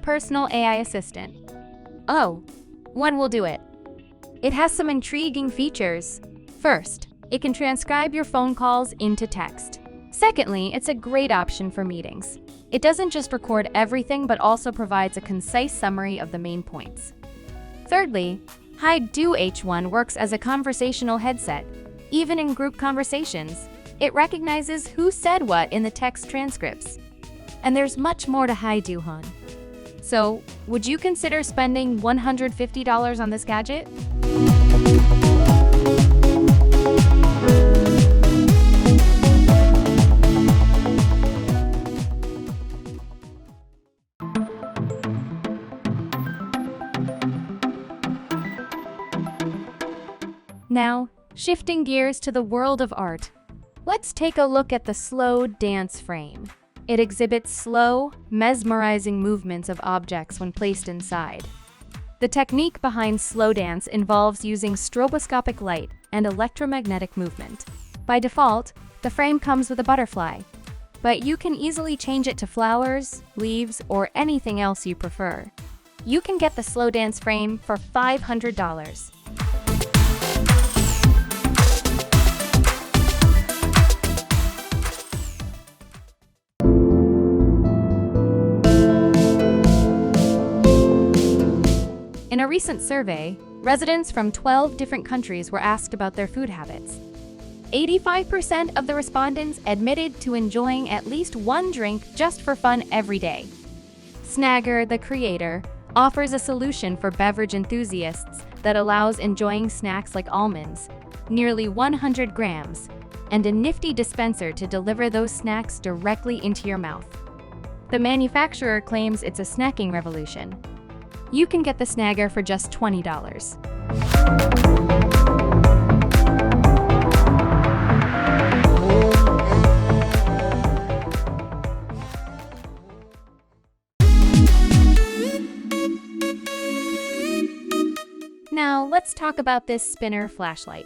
personal AI assistant. Oh, one will do it. It has some intriguing features. First, it can transcribe your phone calls into text. Secondly, it's a great option for meetings. It doesn't just record everything, but also provides a concise summary of the main points. Thirdly, HiDock H1 works as a conversational headset. Even in group conversations, it recognizes who said what in the text transcripts. And there's much more to HiDock H1. So, would you consider spending $150 on this gadget? Now, shifting gears to the world of art, let's take a look at the slow dance frame. It exhibits slow, mesmerizing movements of objects when placed inside. The technique behind slow dance involves using stroboscopic light and electromagnetic movement. By default, the frame comes with a butterfly, but you can easily change it to flowers, leaves, or anything else you prefer. You can get the slow dance frame for $500. In a recent survey, residents from 12 different countries were asked about their food habits. 85% of the respondents admitted to enjoying at least one drink just for fun every day. Snagger, the creator, offers a solution for beverage enthusiasts that allows enjoying snacks like almonds, nearly 100 grams, and a nifty dispenser to deliver those snacks directly into your mouth. The manufacturer claims it's a snacking revolution. You can get the Snagger for just $20. Now, let's talk about this spinner flashlight.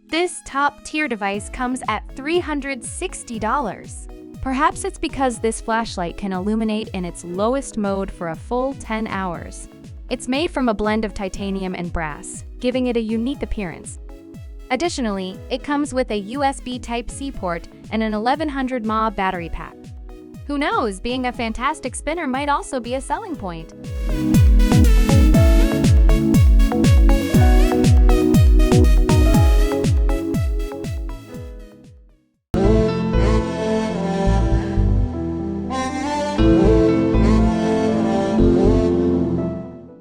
This top-tier device comes at $360. Perhaps it's because this flashlight can illuminate in its lowest mode for a full 10 hours. It's made from a blend of titanium and brass, giving it a unique appearance. Additionally, it comes with a USB Type-C port and an 1100 mAh battery pack. Who knows, being a fantastic spinner might also be a selling point.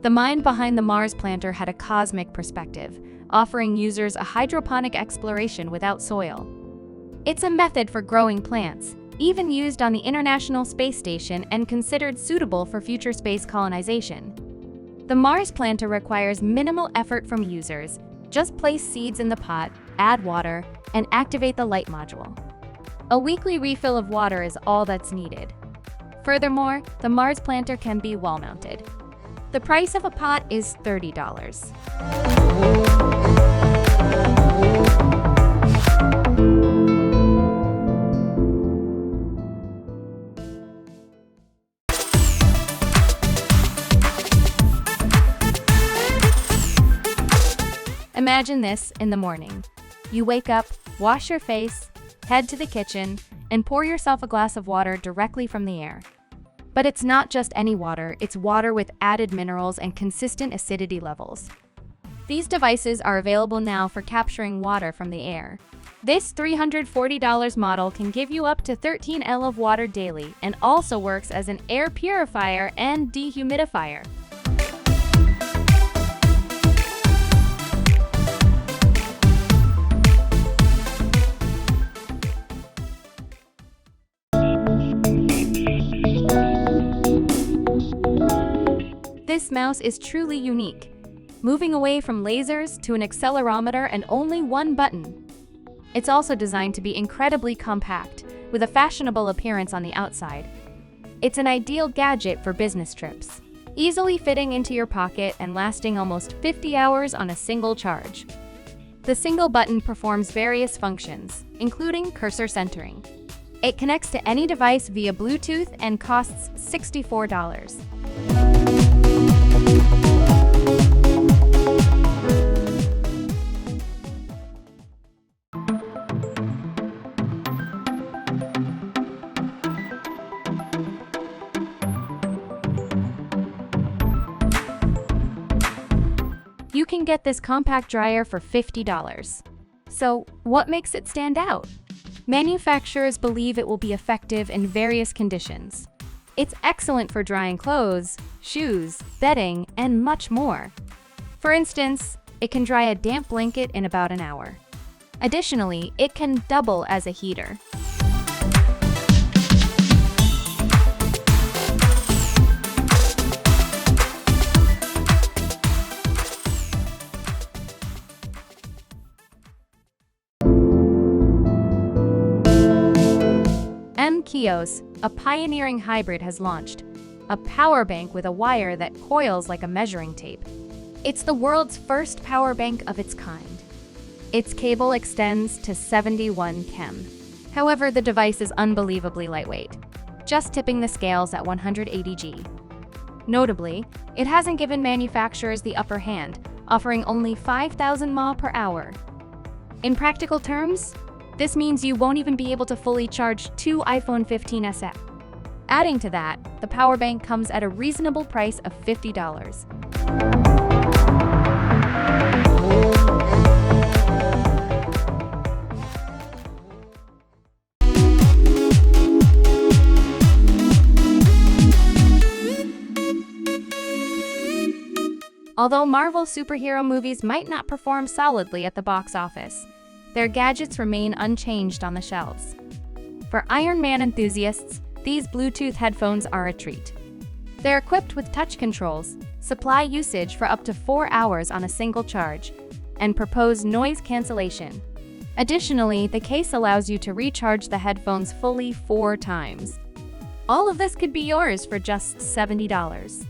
The mind behind the MarsPlanter had a cosmic perspective, offering users a hydroponic exploration without soil. It's a method for growing plants, even used on the International Space Station and considered suitable for future space colonization. The MarsPlanter requires minimal effort from users. Just place seeds in the pot, add water, and activate the light module. A weekly refill of water is all that's needed. Furthermore, the MarsPlanter can be wall-mounted. The price of a pot is $30. Imagine this in the morning. You wake up, wash your face, head to the kitchen, and pour yourself a glass of water directly from the air. But it's not just any water, it's water with added minerals and consistent acidity levels. These devices are available now for capturing water from the air. This $340 model can give you up to 13 L of water daily and also works as an air purifier and dehumidifier. This mouse is truly unique, moving away from lasers to an accelerometer and only one button. It's also designed to be incredibly compact, with a fashionable appearance on the outside. It's an ideal gadget for business trips, easily fitting into your pocket and lasting almost 50 hours on a single charge. The single button performs various functions, including cursor centering. It connects to any device via Bluetooth and costs $64. You can get this compact dryer for $50. So, what makes it stand out? Manufacturers believe it will be effective in various conditions. It's excellent for drying clothes, shoes, bedding, and much more. For instance, it can dry a damp blanket in about an hour. Additionally, it can double as a heater. MChaos, a pioneering hybrid, has launched a power bank with a wire that coils like a measuring tape. It's the world's first power bank of its kind. Its cable extends to 71 chem. However, the device is unbelievably lightweight, just tipping the scales at 180 G. Notably, it hasn't given manufacturers the upper hand, offering only 5,000 mAh per hour. In practical terms, this means you won't even be able to fully charge 2 iPhone 15s. Adding to that, the power bank comes at a reasonable price of $50. Although Marvel superhero movies might not perform solidly at the box office, their gadgets remain unchanged on the shelves. For Iron Man enthusiasts, these Bluetooth headphones are a treat. They're equipped with touch controls, supply usage for up to 4 hours on a single charge, and propose noise cancellation. Additionally, the case allows you to recharge the headphones fully 4 times. All of this could be yours for just $70.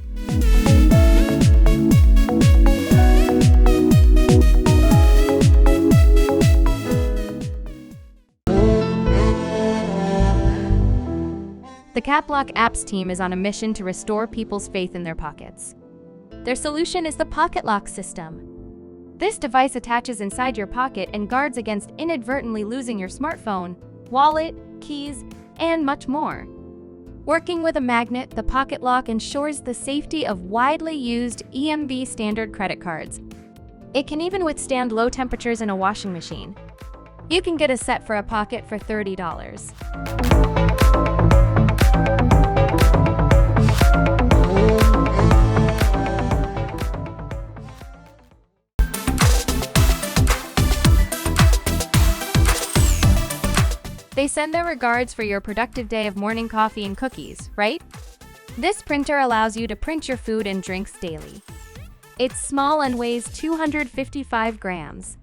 The PocketLock apps team is on a mission to restore people's faith in their pockets. Their solution is the PocketLock system. This device attaches inside your pocket and guards against inadvertently losing your smartphone, wallet, keys, and much more. Working with a magnet, the PocketLock ensures the safety of widely used EMV standard credit cards. It can even withstand low temperatures in a washing machine. You can get a set for a pocket for $30. They send their regards for your productive day of morning coffee and cookies, right? This printer allows you to print your food and drinks daily. It's small and weighs 255 grams.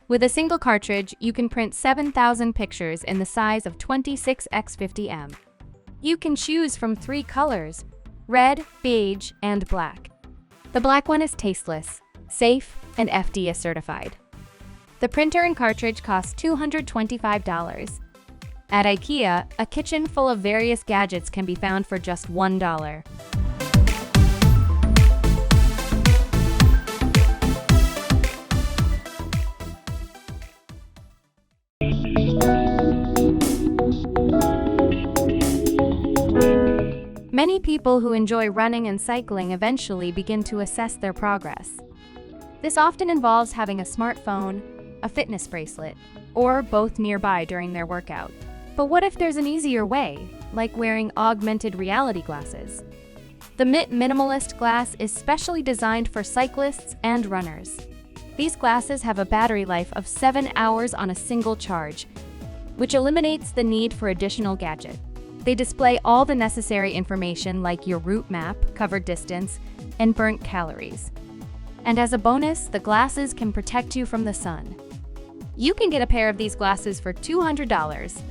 With a single cartridge, you can print 7,000 pictures in the size of 26x50m. You can choose from 3 colors: red, beige, and black. The black one is tasteless, safe, and FDA certified. The printer and cartridge cost $225. At IKEA, a kitchen full of various gadgets can be found for just $1. Many people who enjoy running and cycling eventually begin to assess their progress. This often involves having a smartphone, a fitness bracelet, or both nearby during their workout. But what if there's an easier way, like wearing augmented reality glasses? The MIT Minimalist Glass is specially designed for cyclists and runners. These glasses have a battery life of 7 hours on a single charge, which eliminates the need for additional gadget. They display all the necessary information like your route map, covered distance, and burnt calories. And as a bonus, the glasses can protect you from the sun. You can get a pair of these glasses for $200.